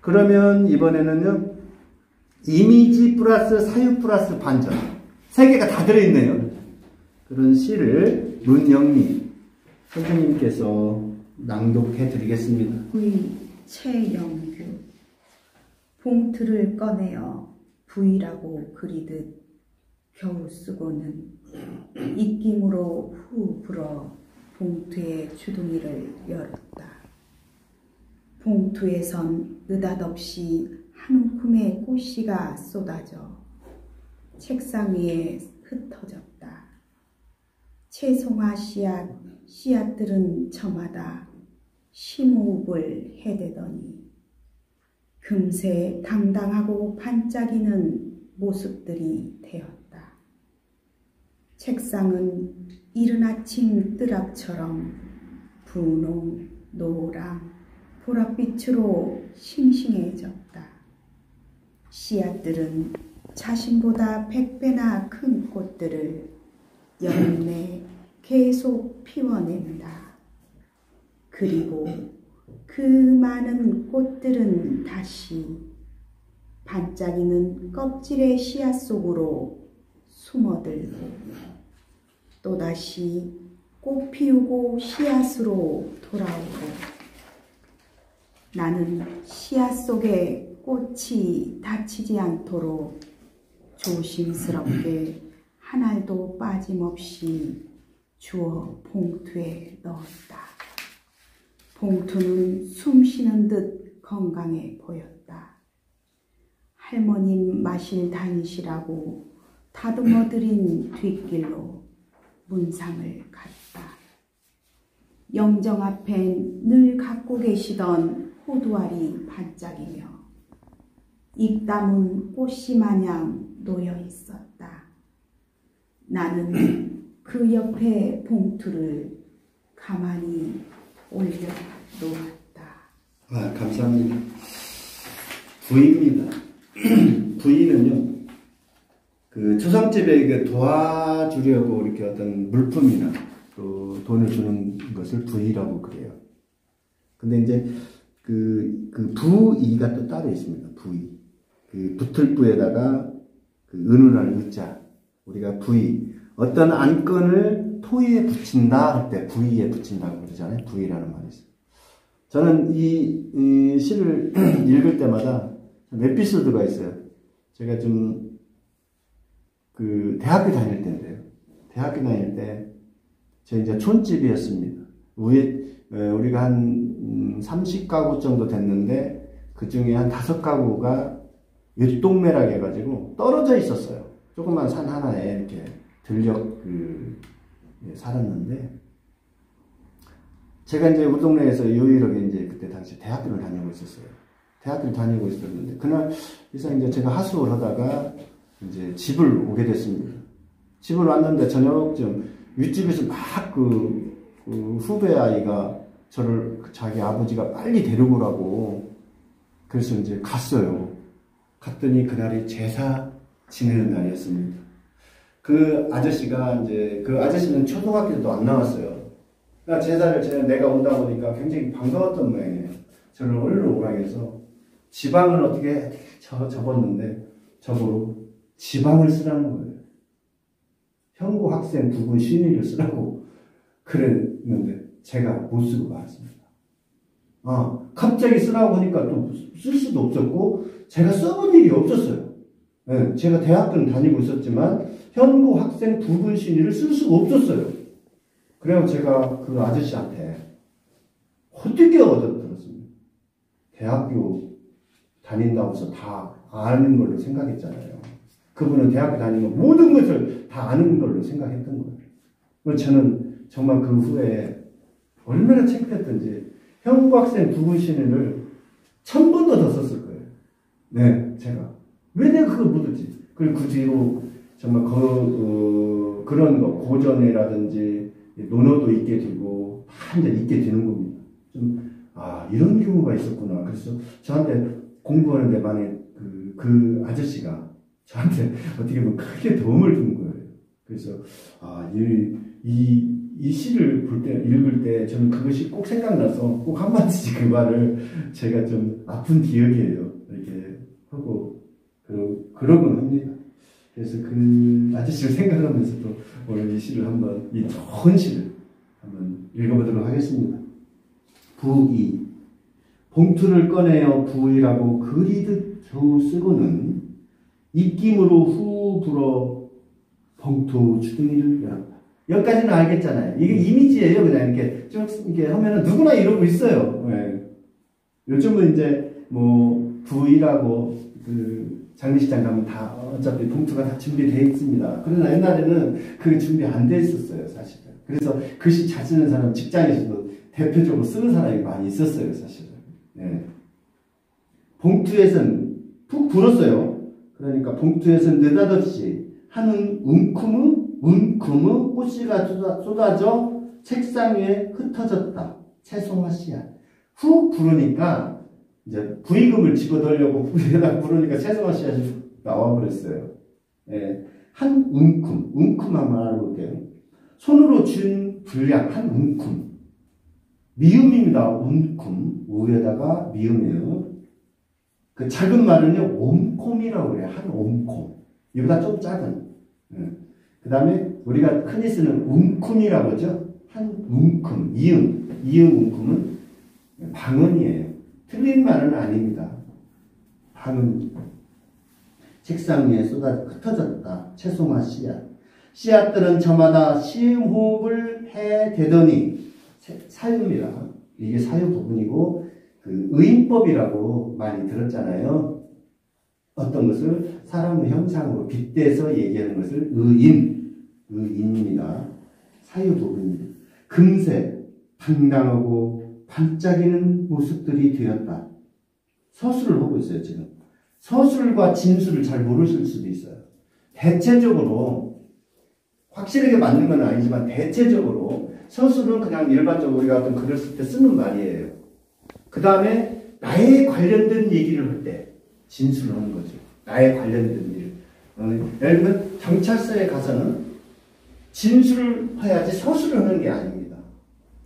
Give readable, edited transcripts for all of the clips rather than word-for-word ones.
그러면 이번에는요, 이미지 플러스 사유 플러스 반전. 세 개가 다 들어있네요. 그런 시를 문영미 선생님께서 낭독해 드리겠습니다. 부이 최영규. 봉투를 꺼내어 부이라고 그리듯 겨우 쓰고는 입김으로 후 불어 봉투의 주둥이를 열었다. 봉투에선 느닷없이 한 움큼의 꽃씨가 쏟아져 책상 위에 흩어졌다. 채송화 씨앗들은 저마다 심호흡을 해대더니 금세 당당하고 반짝이는 모습들이 되었다. 책상은 이른 아침 뜨락처럼 분홍, 노랑, 보랏빛으로 싱싱해졌다. 씨앗들은 자신보다 100배나 큰 꽃들을 여름내 계속 피워낸다. 그리고 그 많은 꽃들은 다시 반짝이는 껍질의 씨앗 속으로 숨어들고 또다시 꽃 피우고 씨앗으로 돌아오고 나는 씨앗 속에 꽃이 다치지 않도록 조심스럽게 한 알도 빠짐없이 주워 봉투에 넣었다. 봉투는 숨 쉬는 듯 건강해 보였다. 할머님 마실 다니시라고 다듬어드린 뒷길로 문상을 갔다. 영정 앞엔 늘 갖고 계시던 호두알이 반짝이며 입 다문 꽃씨 마냥 놓여 있었다. 나는 그 옆에 봉투를 가만히 올려놓았다. 아, 감사합니다. 부입니다. 부인은요, 그 초상집에 도와주려고 이렇게 어떤 물품이나 또 돈을 주는 것을 부이라고 그래요. 근데 이제 그 부이가 또 따로 있습니다. 부이. 그 붙을 부에다가 그 은은한 의자. 우리가 부이. 어떤 안건을 토의에 붙인다 할 때 부이에 붙인다고 그러잖아요. 부이라는 말이 있어요. 저는 이 시를 읽을 때마다 에피소드가 있어요. 제가 좀 그 대학교 다닐 때인데요. 대학교 다닐 때 제 이제 촌집이었습니다. 우리가 한 30가구 정도 됐는데 그 중에 한 5가구가 윗동매라고 해가지고 떨어져 있었어요. 조그만 산 하나에 이렇게 들녘 살았는데 제가 이제 우리 동네에서 유일하게 이제 그때 당시 대학교를 다니고 있었어요. 대학교를 다니고 있었는데 그날 이상 이제 제가 하수를 하다가 이제 집을 오게 됐습니다. 집을 왔는데 저녁쯤 윗집에서 막 그 후배 아이가 저를 자기 아버지가 빨리 데려오라고 그래서 이제 갔어요. 갔더니 그날이 제사 지내는 날이었습니다. 그 아저씨가 이제 그 아저씨는 초등학교도 안 나왔어요. 그러니까 제사를 지내 내가 온다 보니까 굉장히 반가웠던 모양이에요. 저를 얼른 오라 해서 지방을 어떻게 적었는데 저보고 지방을 쓰라는 거예요. 현고 학생 부분 신의를 쓰라고 그랬는데 제가 못 쓰고 말았습니다. 갑자기 쓰라고 하니까 또 쓸 수도 없었고 제가 써본 일이 없었어요. 네, 제가 대학교는 다니고 있었지만 현고 학생 부분 신의를 쓸 수가 없었어요. 그래서 제가 그 아저씨한테 어떻게 얻어들었습니다. 대학교 다닌다고 해서 다 아는 걸로 생각했잖아요. 그분은 대학교 다니면 모든 것을 다 아는 걸로 생각했던 거예요. 그래서 저는 정말 그 후에 얼마나 창피했던지 현고 학생 부분 신의를 1000번도 더 썼을 거예요. 네, 제가. 왜 내가 그걸 못했지? 그리고 그 뒤로 정말 그런 거, 고전이라든지 논어도 있게 되고, 한잔 있게 되는 겁니다. 좀, 이런 경우가 있었구나. 그래서 저한테 공부하는 데 만에 그 아저씨가 저한테 어떻게 보면 크게 도움을 준 거예요. 그래서, 이 시를 읽을 때 저는 그것이 꼭 생각나서 꼭 한마디씩 그 말을 제가 좀 아픈 기억이에요. 이렇게 하고, 그러곤 합니다. 그래서 그 아저씨를 생각하면서도 오늘 이 시를 한번, 이 좋은 시를 한번 읽어보도록 하겠습니다. 부이. 봉투를 꺼내어 부이라고 그리듯 겨우 쓰고는 입김으로 후 불어 봉투 주둥이를 열었다. 여기까지는 알겠잖아요. 이게 이미지예요. 그냥 이렇게 쭉 이렇게 하면은 누구나 이러고 있어요. 네. 요즘은 이제 뭐 부이라고 그 장례식장 가면 다 어차피 봉투가 다 준비되어 있습니다. 그러나 옛날에는 그 준비 안 돼 있었어요, 사실은. 그래서 글씨 잘 쓰는 사람 직장에서도 대표적으로 쓰는 사람이 많이 있었어요, 사실은. 네. 봉투에선 푹 불었어요. 그러니까 봉투에선 느닷없이 한 움큼의 꽃씨가 쏟아져 책상 위에 흩어졌다. 채송화 씨앗. 훅 부르니까 이제 부의금을 집어넣으려고 불에다 부르니까 채송화 씨앗이 나와버렸어요. 예. 한 움큼 한번 알아볼게요. 손으로 준 분량 한 움큼. 미음입니다. 움큼. 우에다가 미음이에요. 그 작은 말은요, 옴콤이라고 그래요. 한 옴콤. 이보다 좀 작은. 그 다음에 우리가 흔히 쓰는 움큼이라고 하죠. 한 움큼. 이응 움큼은 방언이에요. 틀린 말은 아닙니다. 방언. 책상 위에 흩어졌다. 채송화 씨앗. 씨앗들은 저마다 시음호흡을 해대더니 사유입니다. 이게 사유 부분이고 그 의인법이라고 많이 들었잖아요. 어떤 것을 사람의 형상으로 빗대서 얘기하는 것을 의인입니다. 사유 부분입니다. 금세 당당하고 반짝이는 모습들이 되었다. 서술을 하고 있어요, 지금. 서술과 진술을 잘 모르실 수도 있어요. 대체적으로 확실하게 맞는 건 아니지만 대체적으로 서술은 그냥 일반적으로 우리가 어떤 글을 쓸 때 쓰는 말이에요. 그 다음에 나에 관련된 얘기를 할 때 진술을 하는 거죠. 나에 관련된 일. 예를 들면 경찰서에 가서는 진술을 해야지 서술을 하는 게 아닙니다.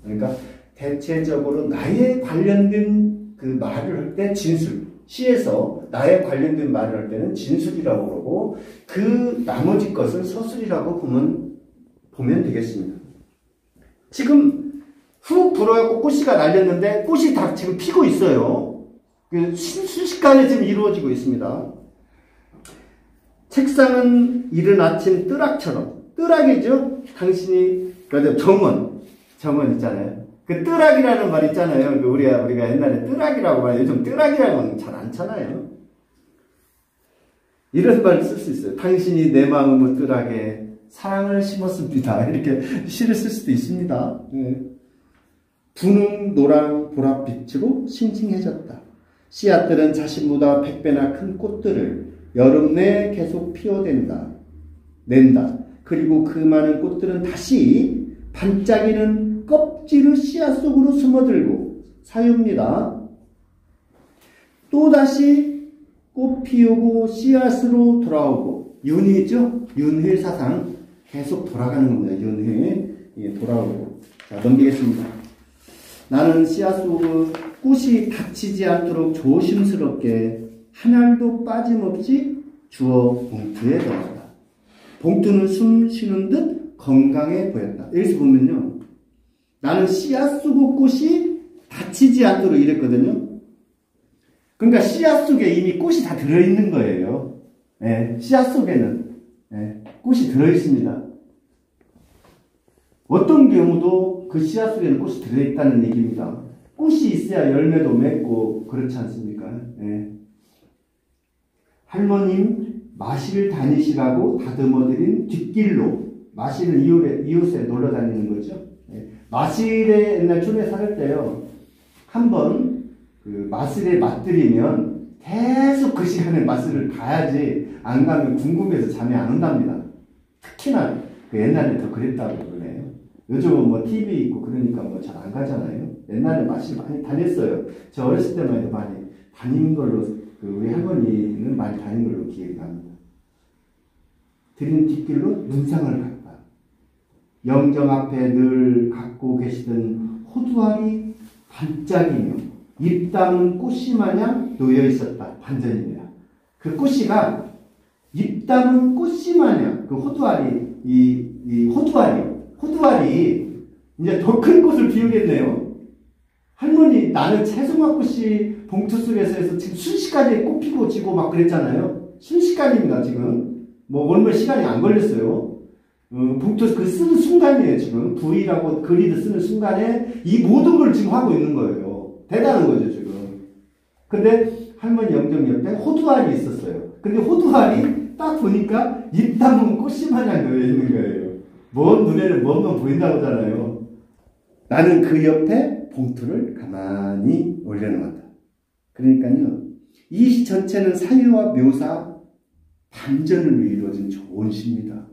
그러니까 대체적으로 나에 관련된 그 말을 할 때 진술. 시에서 나에 관련된 말을 할 때는 진술이라고 그러고 그 나머지 것을 서술이라고 보면 되겠습니다. 지금 훅 불어갖고 꽃씨가 날렸는데 꽃이 다 지금 피고 있어요. 순식간에 지금 이루어지고 있습니다. 책상은 이른 아침 뜨락처럼. 뜨락이죠? 당신이, 그러니까 정원 있잖아요. 그 뜨락이라는 말 있잖아요. 우리가 옛날에 뜨락이라고 말해요. 요즘 뜨락이라고는 잘 안 차나요. 이런 말을 쓸 수 있어요. 당신이 내 마음의 뜨락에 사랑을 심었습니다. 이렇게 시를 쓸 수도 있습니다. 분홍, 노랑, 보랏빛으로 싱싱해졌다. 씨앗들은 자신보다 100배나 큰 꽃들을 여름 내 계속 피워낸다. 그리고 그 많은 꽃들은 다시 반짝이는 껍질의 씨앗 속으로 숨어들고 사유입니다. 또다시 꽃 피우고 씨앗으로 돌아오고 윤회죠? 윤회 사상 계속 돌아가는 겁니다. 윤회 돌아오고. 자, 넘기겠습니다. 나는 씨앗 속의 꽃이 다치지 않도록 조심스럽게 한 알도 빠짐없이 주워 봉투에 넣었다. 봉투는 숨 쉬는 듯 건강해 보였다. 여기서 보면요. 나는 씨앗 속의 꽃이 다치지 않도록 이랬거든요. 그러니까 씨앗 속에 이미 꽃이 다 들어있는 거예요. 네, 씨앗 속에는 꽃이 들어있습니다. 어떤 경우도 그 씨앗 속에는 꽃이 들어있다는 얘기입니다. 꽃이 있어야 열매도 맺고 그렇지 않습니까? 할머님 마실 다니시라고 다듬어드린 뒷길로, 마실은 이웃에 놀러 다니는 거죠. 마실에 옛날 촌에 살 때요, 한번 그 마실에 맛들이면 계속 그 시간에 마실을 가야지 안 가면 궁금해서 잠이 안 온답니다. 특히나 그 옛날에 더 그랬다고 그러네요. 요즘은 뭐 TV 있고 그러니까 뭐 잘 안 가잖아요. 옛날에 마실 많이 다녔어요. 저 어렸을 때만 해도 많이 다닌 걸로, 우리 할머니는 많이 다닌 걸로 기억이 납니다. 들인 뒷길로 눈상을 갔다. 영정 앞에 늘 갖고 계시던 호두알이 반짝이며 입담은 꽃이 마냥 놓여 있었다. 반전입니다. 그 꽃이가 입담은 꽃이 마냥 그 호두알이 이 호두알이 이제 더 큰 꽃을 피우겠네요. 할머니 나는 채소맛꽃이 봉투 속에서 해서 지금 순식간에 꽃 피고 지고 막 그랬잖아요. 순식간입니다. 지금 뭐 얼마 시간이 안 걸렸어요. 봉투 그 쓰는 순간이에요. 지금 V라고 그리드 쓰는 순간에 이 모든 걸 지금 하고 있는 거예요. 대단한 거죠 지금. 근데 할머니 영정 옆에 호두알이 있었어요. 근데 호두알이 딱 보니까 입 다문 꽃이 마냥 놓여 있는 거예요. 먼 눈에는 뭐만 보인다고 하잖아요. 나는 그 옆에 봉투를 가만히 올려놓았다. 그러니까요, 이 시 전체는 사유와 묘사, 반전으로 이루어진 좋은 시입니다.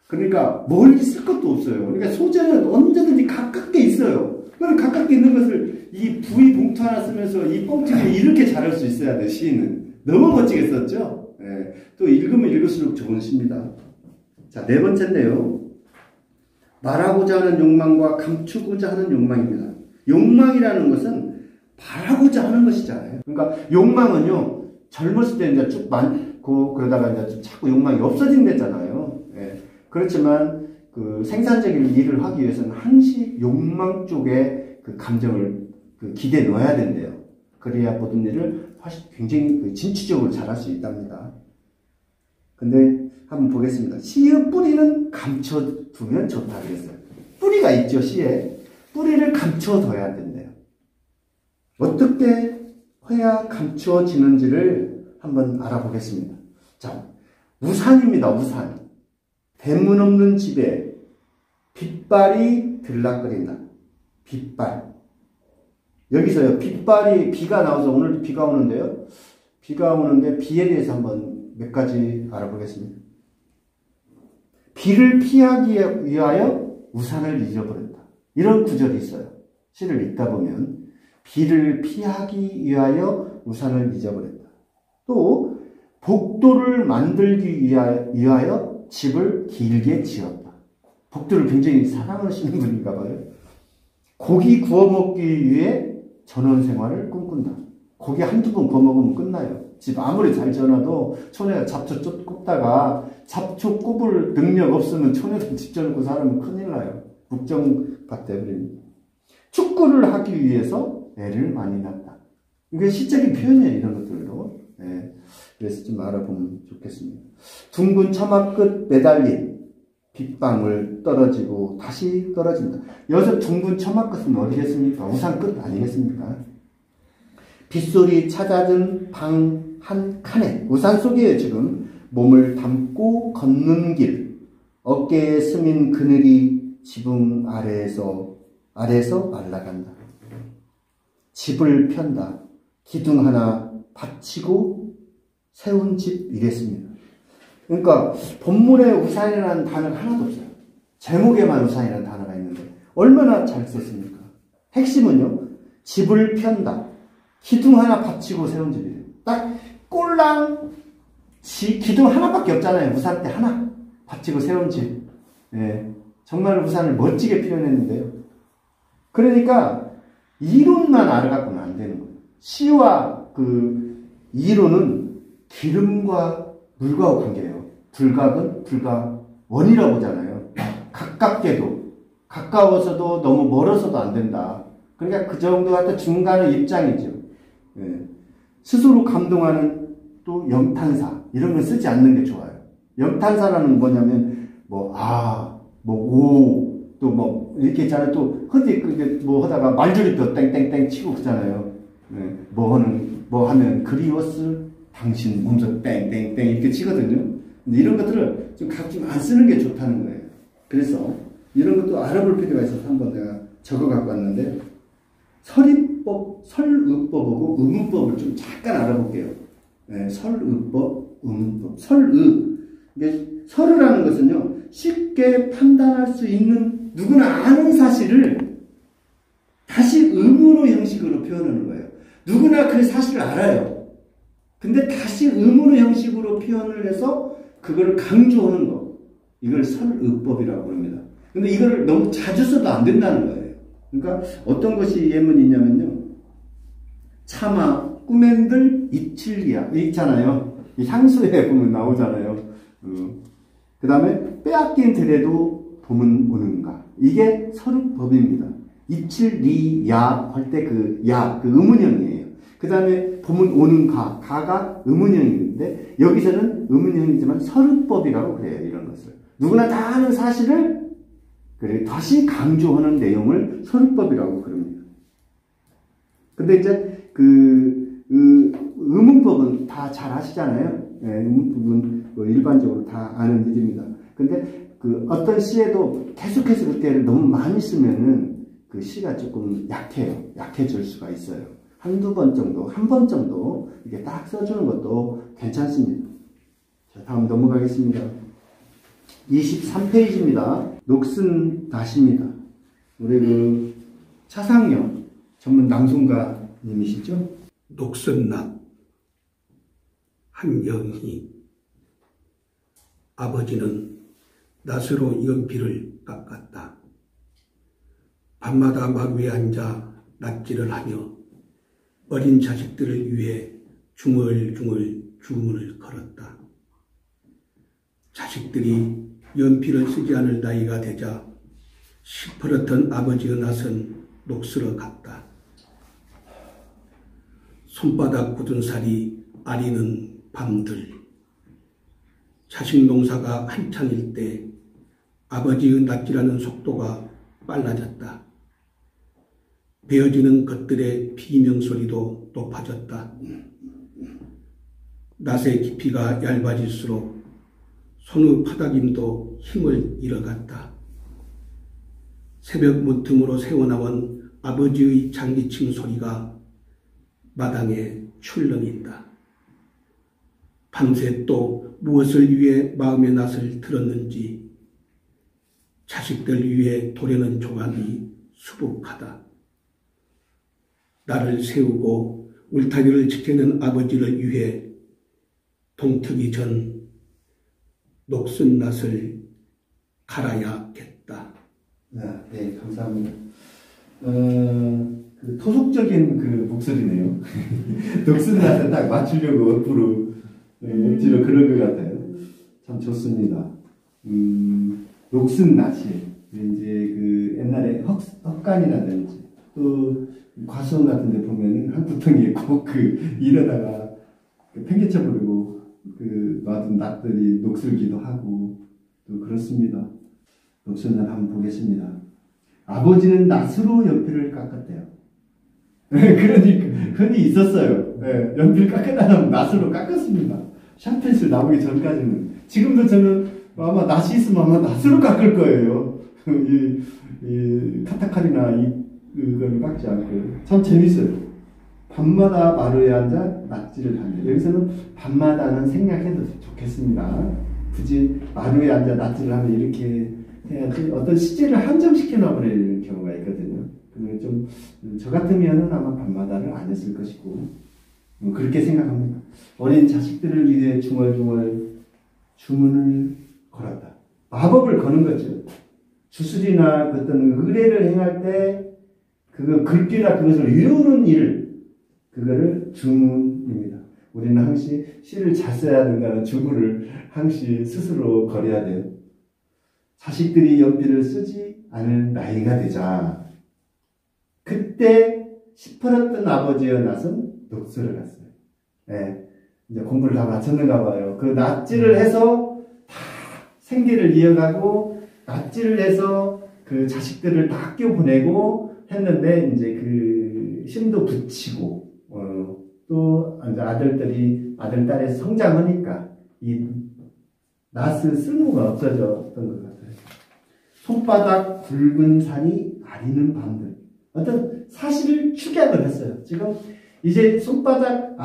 그러니까 멀리 쓸 것도 없어요. 그러니까 소재는 언제든지 가깝게 있어요. 그럼 가깝게 있는 것을 이 V 봉투 하나 쓰면서 이 뻥튀기를 이렇게 잘할 수 있어야 돼. 시인은 너무 멋지게 썼죠. 네. 또 읽으면 읽을수록 좋은 시입니다. 자, 네 번째인데요. 말하고자 하는 욕망과 감추고자 하는 욕망입니다. 욕망이라는 것은 바라고자 하는 것이잖아요. 그러니까 욕망은요, 젊었을 때 이제 쭉 많고 그러다가 이제 좀 자꾸 욕망이 없어진댔잖아요. 예. 그렇지만 그 생산적인 일을 하기 위해서는 항시 욕망 쪽에 그 감정을 그 기대에 넣어야 된대요. 그래야 모든 일을 굉장히 그 진취적으로 잘할 수 있답니다. 근데 한번 보겠습니다. 시의 뿌리는 감춰두면 좋다 그랬어요. 뿌리가 있죠, 시에. 뿌리를 감춰둬야 된대요. 어떻게 해야 감추어지는지를 한번 알아보겠습니다. 자, 우산입니다. 우산. 대문 없는 집에 빗발이 들락거린다. 빗발. 여기서요, 빗발이, 비가 나와서 오늘도 비가 오는데요. 비가 오는데 비에 대해서 한번 몇 가지 알아보겠습니다. 비를 피하기 위하여 우산을 잊어버렸다. 이런 구절이 있어요. 시를 읽다 보면 비를 피하기 위하여 우산을 잊어버렸다. 또 복도를 만들기 위하여 집을 길게 지었다. 복도를 굉장히 사랑하시는 분인가 봐요. 고기 구워 먹기 위해 전원 생활을 꿈꾼다. 고기 한두 번 구워 먹으면 끝나요. 집 아무리 잘 지어놔도 촌에가 잡초 꼽다가 잡초 꼽을 능력 없으면 촌에다 집 지어놓고 살면 큰일 나요. 국정밭 돼버립니다. 축구를 하기 위해서 애를 많이 낳았다. 이게 시적인 표현이에요. 이런 것들로. 네. 그래서 좀 알아보면 좋겠습니다. 둥근 처마 끝 매달린 빗방울 떨어지고 다시 떨어진다. 여기서 둥근 처마 끝은 어디겠습니까? 우산 끝 아니겠습니까? 빗소리 찾아든 방 한 칸에 우산 속에 지금 몸을 담고 걷는 길, 어깨에 스민 그늘이 지붕 아래에서 날아간다. 집을 편다. 기둥 하나 받치고 세운 집 이랬습니다. 그러니까 본문에 우산이라는 단어가 하나도 없어요. 제목에만 우산이라는 단어가 있는데 얼마나 잘 썼습니까? 핵심은요, 집을 편다. 기둥 하나 받치고 세운 집이에요. 딱 꼴랑 기둥 하나밖에 없잖아요. 우산 때 하나 받치고 세운 집. 네, 정말 우산을 멋지게 표현했는데요. 그러니까 이론만 알아갖고는 안 되는 거예요. 시와 그 이론은 기름과 물과 관계예요. 불각은 불가원이라고 하잖아요. 가깝게도, 가까워서도 너무 멀어서도 안 된다. 그러니까 그 정도 같은 중간의 입장이죠. 네. 스스로 감동하는 또 영탄사, 이런 걸 쓰지 않는 게 좋아요. 영탄사라는 뭐냐면, 또 뭐, 이렇게 있잖아요. 또, 뭐 하다가 말줄임표 땡땡땡 치고 그러잖아요. 네. 뭐 하면 그리웠을 당신 몸소 땡땡땡 이렇게 치거든요. 근데 이런 것들을 좀 가끔 안 쓰는 게 좋다는 거예요. 그래서 이런 것도 알아볼 필요가 있어서 한번 내가 적어 갖고 왔는데, 설의법하고 의문법을 좀 잠깐 알아볼게요. 네, 설의법, 의문법. 설의라는 것은요, 쉽게 판단할 수 있는 누구나 아는 사실을 다시 의문어 형식으로 표현하는 거예요. 누구나 그 사실을 알아요. 근데 다시 의문어 형식으로 표현을 해서 그거를 강조하는 거. 이걸 설의법이라고 합니다. 근데 이걸 너무 자주 써도 안 된다는 거예요. 그러니까 어떤 것이 예문이냐면요. 차마 꾸맨들 이칠리야 있잖아요. 이 향수에 보면 나오잖아요. 그 다음에 빼앗긴 들에도 봄은 오는가. 이게 서른법입니다. 이칠리야 할 때 그 야, 그 의문형이에요. 그 다음에 봄은 오는가, 가가 의문형인데 여기서는 의문형이지만 서른법이라고 그래요. 이런 것을. 누구나 다 아는 사실을 그래 다시 강조하는 내용을 서른법이라고 그럽니다. 근데 이제 의문법은 다 잘 아시잖아요. 예, 의문법은 뭐 일반적으로 다 아는 일입니다. 근데 어떤 시에도 계속해서 그때를 너무 많이 쓰면은 그 시가 조금 약해요. 약해질 수가 있어요. 한두 번 정도, 한 번 정도 이렇게 딱 써주는 것도 괜찮습니다. 자, 다음 넘어가겠습니다. 23페이지입니다. 녹슨 다시입니다. 우리 차상영 전문 낭송가님이시죠? 녹슨낫 한영희. 아버지는 낫으로 연필을 깎았다. 밤마다 마루에 앉아 낫질을 하며 어린 자식들을 위해 중얼중얼 주문을 걸었다. 자식들이 연필을 쓰지 않을 나이가 되자 시퍼렇던 아버지의 낫은 녹슬어 갔다. 손바닥 굳은 살이 아리는 밤들. 자식 농사가 한창일 때 아버지의 낫질하는 속도가 빨라졌다. 베어지는 것들의 비명소리도 높아졌다. 낫의 깊이가 얇아질수록 손의 파닥임도 힘을 잃어갔다. 새벽 문틈으로 새어나온 아버지의 장기침 소리가 마당에 출렁인다. 밤새 또 무엇을 위해 마음의 낫을 들었는지 자식들 위해 도려는 조각이 수북하다. 나를 세우고 울타리를 지키는 아버지를 위해 동트기 전 녹슨 낫을 갈아야겠다. 네, 감사합니다. 토속적인 목소리네요. 녹슨 낫을 딱 맞추려고 억지로 그런 것 같아요. 참 좋습니다. 녹슨 낫이 이제 옛날에 헛간이라든지 또 과수원 같은 데 보면은 한 구덩이에 꼭 이러다가 팽개쳐버리고 놔둔 낫들이 녹슬기도 하고 또 그렇습니다. 녹슨 낫 한번 보겠습니다. 아버지는 낫으로 연필을 깎았대요. 그러니까 흔히 있었어요. 네, 연필 깎으려면 낫으로 깎았습니다. 샤펜슬 나오기 전까지는. 지금도 저는 아마 낫이 있으면 아마 낫으로 깎을 거예요. 이 카타칼이나 이걸 깎지 않고. 참 재밌어요. 밤마다 마루에 앉아 낫질을 하네. 여기서는 밤마다는 생략해도 좋겠습니다. 굳이 마루에 앉아 낫질을 하면 이렇게 해야지 어떤 시제를 한정시켜 놔버리는 경우가 있거든요. 좀 저 같으면은 아마 밤마다를 안 했을 것이고 그렇게 생각합니다. 어린 자식들을 위해 중얼중얼 주문을 걸었다. 마법을 거는 거죠. 주술이나 어떤 의례를 행할 때 그거 글귀나 그것을 외우는 일, 그거를 주문입니다. 우리는 항시 시를 잘 써야 된다는 주문을 항시 스스로 거려야 돼요. 자식들이 연필을 쓰지 않을 나이가 되자 그때 시퍼렇던 아버지의 낫은 녹슬어 갔어요. 네, 이제 공부를 다 마쳤는가 봐요. 그 낫질을 해서 다 생계를 이어가고 낫질을 해서 그 자식들을 다 학교 보내고 했는데 이제 그 힘도 붙이고 또 이제 아들 딸이 성장하니까 이 낫의 쓸모가 없어졌던 것 같아요. 손바닥 굵은 산이 아리는 밤들. 어떤 사실을 축약을 했어요. 지금 이제 손바닥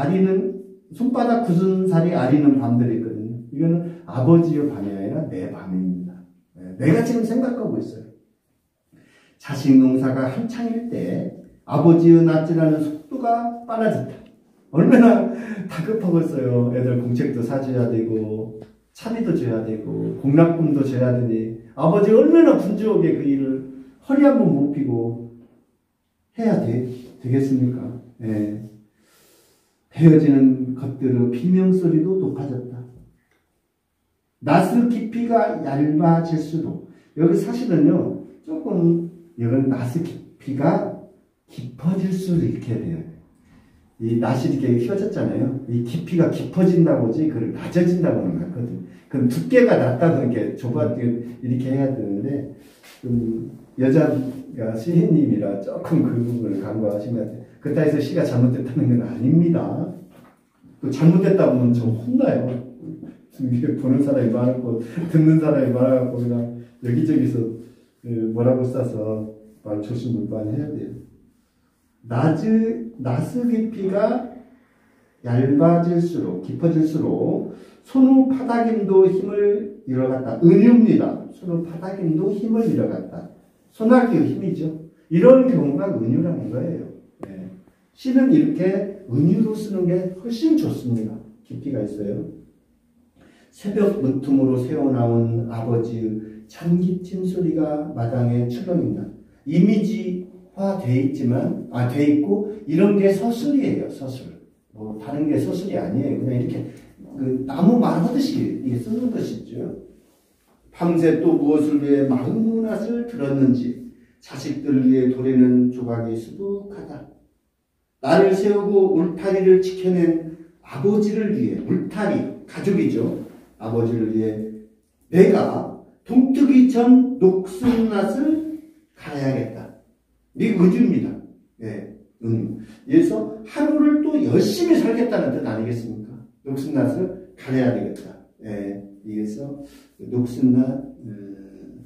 굳은 살이 아리는 밤들이 있거든요. 이거는 아버지의 밤이 아니라 내 밤입니다. 내가 지금 생각하고 있어요. 자식 농사가 한창일 때 아버지의 낫질하는 속도가 빨라졌다. 얼마나 다급하겠어요. 애들 공책도 사줘야 되고 차비도 줘야 되고 공납금도 줘야 되니 아버지가 얼마나 분주하게 그 일을 허리 한번 못 펴고 해야 되겠습니까? 예. 베어지는 것들의 비명소리도 높아졌다. 낫의 깊이가 얇아질수록, 여기 사실은요, 조금, 여기 낫의 깊이가 깊어질수록 이렇게 돼요. 이 낫이 이렇게 휘어졌잖아요. 이 깊이가 깊어진다고 하지, 그걸 낮아진다고는 하거든. 그럼 두께가 낮다고 이렇게 이렇게 해야 되는데, 여자가 시인님이라 조금 그 부분을 간과하신 것 같아요. 그따위서 시가 잘못됐다는 건 아닙니다. 또 잘못됐다 보면 좀 혼나요. 보는 사람이 많고 듣는 사람이 많아갖고 그냥 여기저기서 뭐라고 써서 말 조심불반해야 돼요. 낫의 깊이가 얇아질수록 깊어질수록 손의 파닥임도 힘을 잃어갔다. 은유입니다. 손의 파닥임도 힘을 잃어갔다. 손아귀의 힘이죠. 이런 경우가 은유라는 거예요. 네. 시는 이렇게 은유로 쓰는 게 훨씬 좋습니다. 깊이가 있어요. 새벽 문틈으로 새어나온 아버지의 찬기침 소리가 마당에 출렁인다. 이미지화 돼 있고, 이런 게 서술이에요, 서술. 뭐, 다른 게 서술이 아니에요. 그냥 이렇게, 나무 말하듯이 이게 쓰는 것이죠. 밤새 또 무엇을 위해 마음문앗을 들었는지, 자식들을 위해 도래는 조각이 수북하다. 나를 세우고 울타리를 지켜낸 아버지를 위해, 울타리, 가족이죠. 아버지를 위해 내가 동트기 전 녹슨낫을 갈아야겠다. 이게 의주입니다. 예, 그래서 하루를 또 열심히 살겠다는 뜻 아니겠습니까? 녹슨낫을 갈아야 되겠다. 예, 그래서 녹슨낫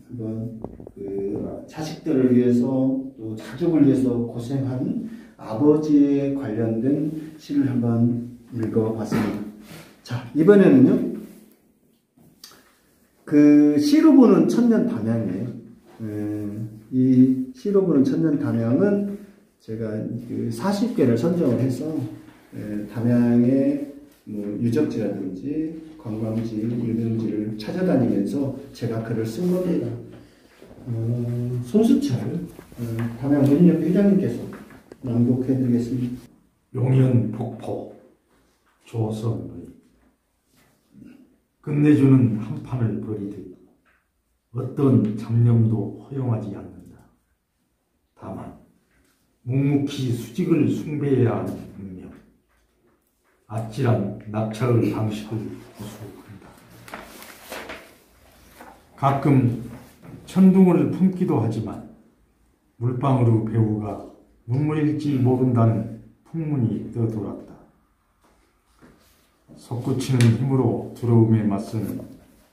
한번 자식들을 위해서 또 가족을 위해서 고생한 아버지에 관련된 시를 한번 읽어봤습니다. 자, 이번에는요. 시로 보는 천년 담양이에요. 이 시로 보는 천년 담양은 제가 40개를 선정을 해서 담양의 뭐 유적지라든지 관광지, 유명지를 찾아다니면서 제가 글을 쓴 겁니다. 손수철 담양 문인협회 회장님께서 낭독해드리겠습니다. 용연 폭포 조선의 끝내주는 한판을 벌이듯 어떤 잡념도 허용하지 않는다. 다만 묵묵히 수직을 숭배해야 하는 운명, 아찔한 낙차의 방식을 구수한다. 가끔 천둥을 품기도 하지만 물방울의 배우가 눈물일지 모른다는 풍문이 떠돌았다. 솟구치는 힘으로 두려움에 맞서는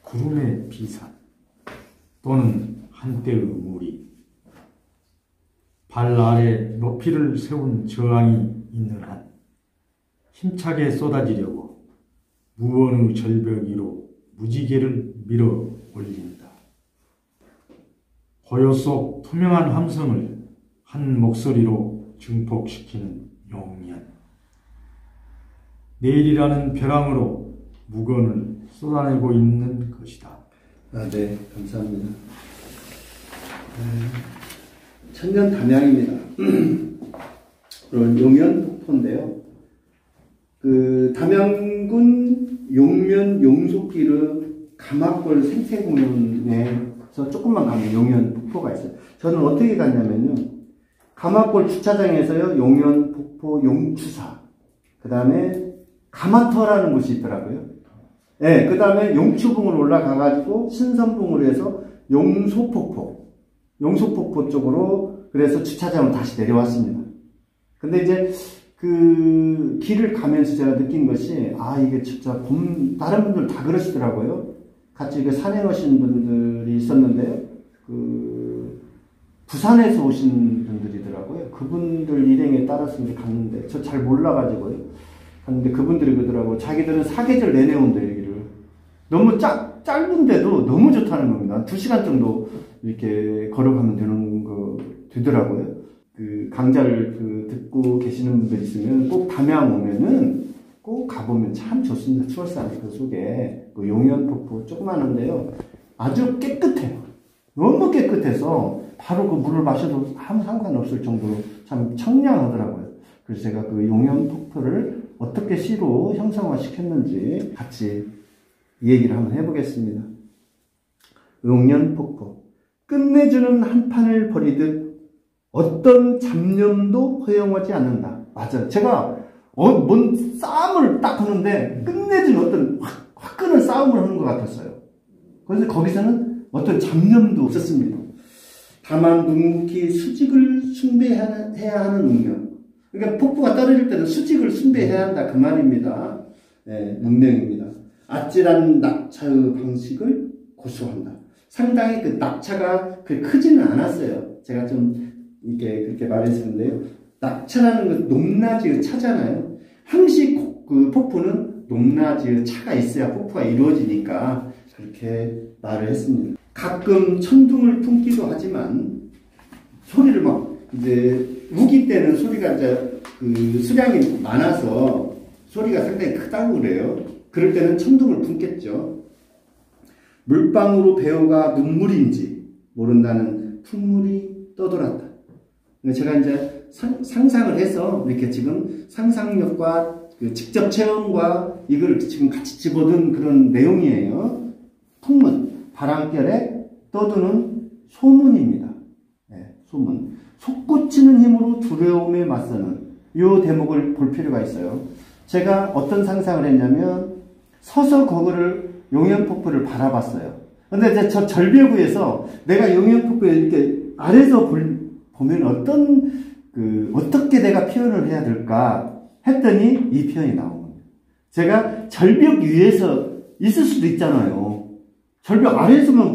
구름의 비산 또는 한때의 무리, 발 아래 높이를 세운 저항이 있는 한 힘차게 쏟아지려고 무언의 절벽 위로 무지개를 밀어 올린다. 고요 속 투명한 함성을 한 목소리로 증폭시키는 용연, 내일이라는 벼랑으로 무건을 쏟아내고 있는 것이다. 네, 감사합니다. 천년 담양입니다. 그런 용연 폭포인데요. 담양군 용면 용속길의 가마골 생태공원에서 조금만 가면 용연 폭포가 있어요. 저는 어떻게 갔냐면요. 가마골 주차장에서요, 용연 폭포 용추사, 그 다음에 가마터라는 곳이 있더라고요. 네, 그 다음에 용추봉으로 올라가가지고 신선봉으로 해서 용소폭포 쪽으로 그래서 주차장으로 다시 내려왔습니다. 근데 이제 그 길을 가면서 제가 느낀 것이, 이게 진짜 다른 분들 다 그러시더라고요. 같이 그 산에 오신 분들이 있었는데요. 부산에서 오신 분들이더라고요. 그분들 일행에 따라서 이제 갔는데, 저 잘 몰라가지고요. 갔는데 그분들이 그러더라고요. 자기들은 사계절 내내 온대, 여기를. 너무 짧은데도 너무 좋다는 겁니다. 2시간 정도 이렇게 걸어가면 되더라고요. 강좌를 듣고 계시는 분들 있으면 꼭 담양 오면은 꼭 가보면 참 좋습니다. 추월산 그 속에 용연폭포 조그마한데요. 아주 깨끗해요. 너무 깨끗해서 바로 그 물을 마셔도 아무 상관없을 정도로 참 청량하더라고요. 그래서 제가 그 용연폭포를 어떻게 시로 형상화시켰는지 같이 얘기를 한번 해보겠습니다. 용연폭포. 끝내주는 한판을 버리듯 어떤 잡념도 허용하지 않는다. 맞아요. 제가 뭔 싸움을 딱 하는데 끝내주는 어떤 화끈한 싸움을 하는 것 같았어요. 그래서 거기서는 어떤 잡념도 없었습니다. 다만 묵묵히 수직을 숭배해야 하는 운명. 그러니까 폭포가 떨어질 때는 수직을 숭배해야 한다 그 말입니다. 네, 운명입니다. 아찔한 낙차의 방식을 고수한다. 상당히 그 낙차가 크지는 않았어요. 제가 좀 이렇게 그렇게 말했었는데요. 낙차라는 건 높낮이의 차잖아요. 항시 그 폭포는 높낮이의 차가 있어야 폭포가 이루어지니까 그렇게 말을 했습니다. 가끔 천둥을 품기도 하지만 소리를 막 이제 우기 때는 소리가 이제 그 수량이 많아서 소리가 상당히 크다고 그래요. 그럴 때는 천둥을 품겠죠. 물방울로 배어가 눈물인지 모른다는 풍물이 떠돌았다. 제가 이제 상상을 해서 이렇게 지금 상상력과 그 직접 체험과 이걸 지금 같이 집어든 그런 내용이에요. 풍문, 바람결에 떠드는 소문입니다. 네, 소문. 솟구치는 힘으로 두려움에 맞서는 이 대목을 볼 필요가 있어요. 제가 어떤 상상을 했냐면 서서 거기를 용연폭포를 바라봤어요. 근데 이제 저 절벽위에서 내가 용연폭포에 이렇게 아래서 보면 어떻게 내가 표현을 해야 될까 했더니 이 표현이 나온 겁니다. 제가 절벽 위에서 있을 수도 있잖아요. 절벽 아래에서만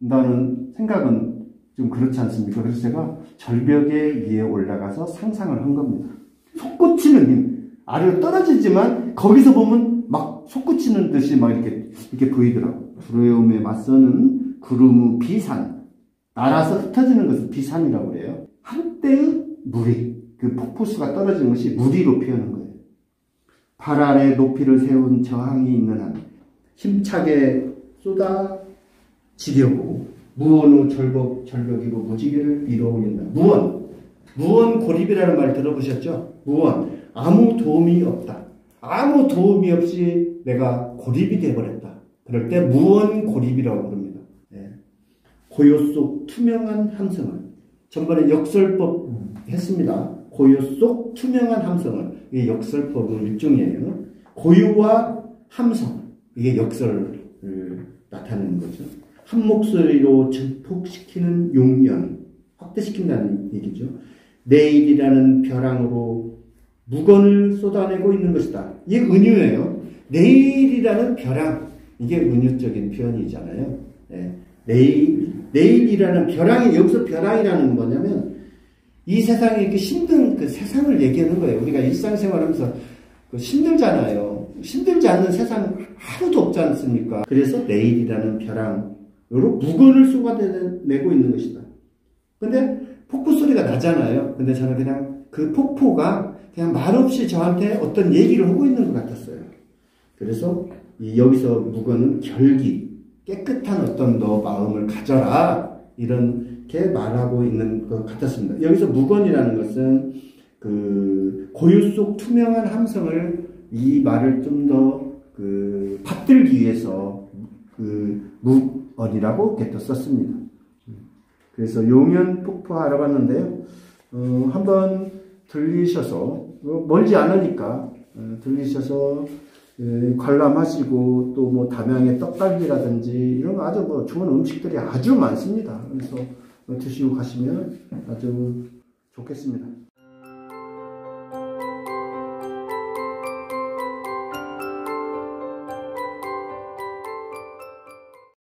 본다는 생각은 좀 그렇지 않습니까? 그래서 제가 절벽에 위에 올라가서 상상을 한 겁니다. 솟구치는 힘. 아래로 떨어지지만 거기서 보면 막 솟구치는 듯이 막 이렇게 보이더라고요. 두려움에 맞서는 구름의 비산. 날아서 흩어지는 것을 비산이라고 그래요. 한때의 무리. 그 폭포수가 떨어지는 것이 무리로 표현한 거예요. 발 아래 높이를 세운 저항이 있는 한 힘차게 쏟아지려고 무언의 절벽이고 무지개를 밀어올린다. 무언 고립이라는 말 들어보셨죠? 무언. 아무 도움이 없다. 아무 도움이 없이 내가 고립이 되어버렸다. 그럴 때 무언 고립이라고 부릅니다. 네. 고요 속 투명한 함성을. 전번에 역설법 했습니다. 고요 속 투명한 함성을. 이게 역설법의 일종이에요. 고요와 함성. 이게 역설을 나타내는 거죠. 한 목소리로 증폭시키는 용연. 확대시킨다는 얘기죠. 내일이라는 벼랑으로 무건을 쏟아내고 있는 것이다. 이게 은유예요. 내일이라는 벼랑. 이게 은유적인 표현이잖아요. 네. 내일이라는 벼랑이, 여기서 벼랑이라는 건 뭐냐면, 이 세상에 이렇게 힘든 그 세상을 얘기하는 거예요. 우리가 일상생활 하면서 힘들잖아요. 힘들지 않는 세상 하루도 없지 않습니까? 그래서 내일이라는 벼랑으로 무건을 쏟아내고 있는 것이다. 근데 폭포 소리가 나잖아요. 근데 저는 그냥 그 폭포가 그냥 말없이 저한테 어떤 얘기를 하고 있는 것 같았어요. 그래서 여기서 무건은 결기, 깨끗한 어떤 너 마음을 가져라, 이렇게 말하고 있는 것 같았습니다. 여기서 무건이라는 것은 그 고유 속 투명한 함성을, 이 말을 좀 더 받들기 위해서 그 무언이라고 이렇게 또 썼습니다. 그래서 용연폭포 알아봤는데요. 한번 들리셔서, 멀지 않으니까 들리셔서 관람하시고, 또 뭐 담양의 떡갈비라든지 이런 거 아주 뭐 좋은 음식들이 아주 많습니다. 그래서 드시고 가시면 아주 좋겠습니다.